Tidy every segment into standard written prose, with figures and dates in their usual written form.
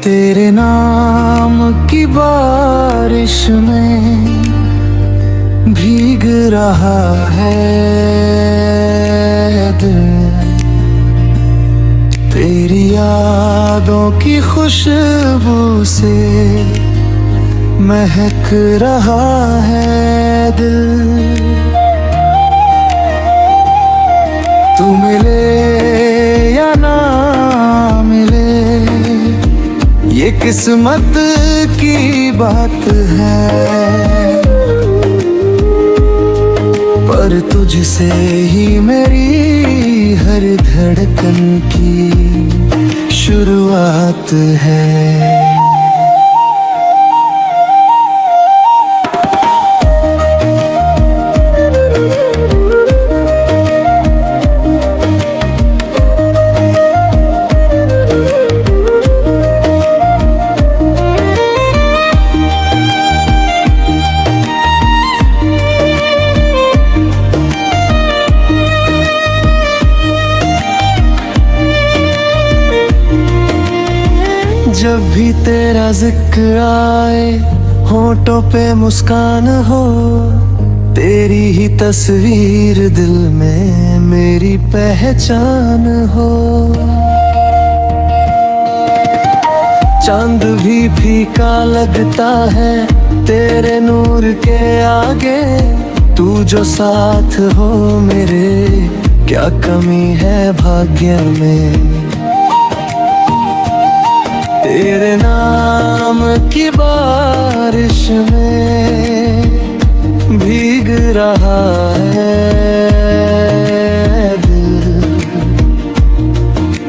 तेरे नाम की बारिश में भीग रहा है दिल, तेरी यादों की खुशबू से महक रहा है दिल। तू मिले या ना मिले ये किस्मत की बात है, पर तुझसे ही मेरी हर धड़कन की शुरुआत है। जब भी तेरा जिक्र आए होठों पे मुस्कान हो, तेरी ही तस्वीर दिल में मेरी पहचान हो। चांद भी फीका लगता है तेरे नूर के आगे, तू जो साथ हो मेरे क्या कमी है भाग्य में। तेरे नाम की बारिश में भीग रहा है दिल,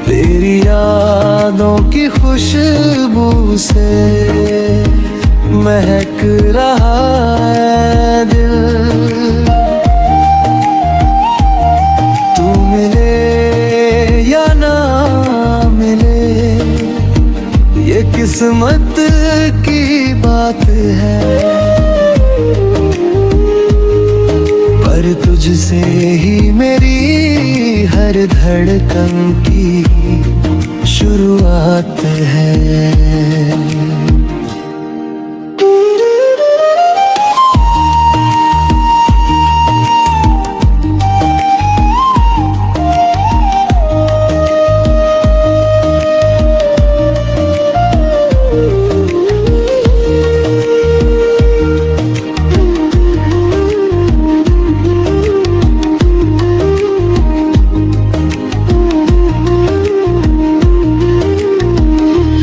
तेरी यादों की खुशबू से महक रहा है दिल। तू मिले या ना मिले ये किस्मत की बात है, पर तुझसे ही मेरी हर धड़कन की शुरुआत है।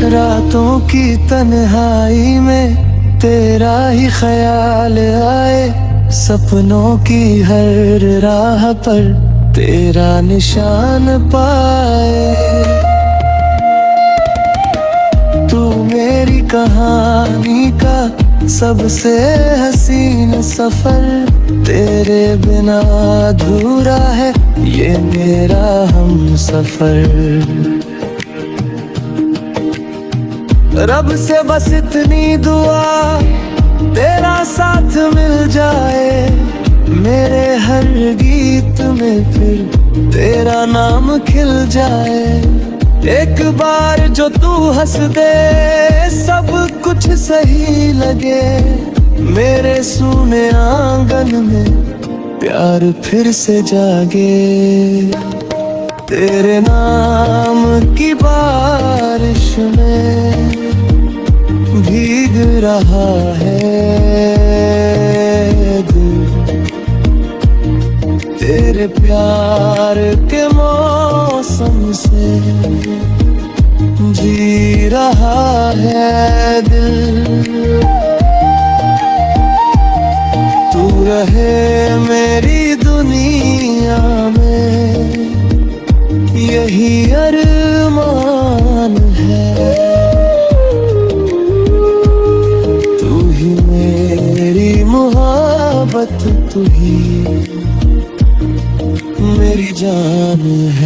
रातों की तन्हाई में तेरा ही ख्याल आए, सपनों की हर राह पर तेरा निशान पाए। तू मेरी कहानी का सबसे हसीन सफर, तेरे बिना अधूरा है ये मेरा हम सफर। रब से बस इतनी दुआ तेरा साथ मिल जाए, मेरे हर गीत में फिर तेरा नाम खिल जाए। एक बार जो तू हंस दे सब कुछ सही लगे, मेरे सूने आंगन में प्यार फिर से जागे। तेरे नाम की बारिश में भीग रहा है दिल, तेरे प्यार के मौसम से जी रहा है दिल। तू रहे मेरी दुनिया में यही अरमान है, तू ही मेरी मोहब्बत, तू ही मेरी जान है।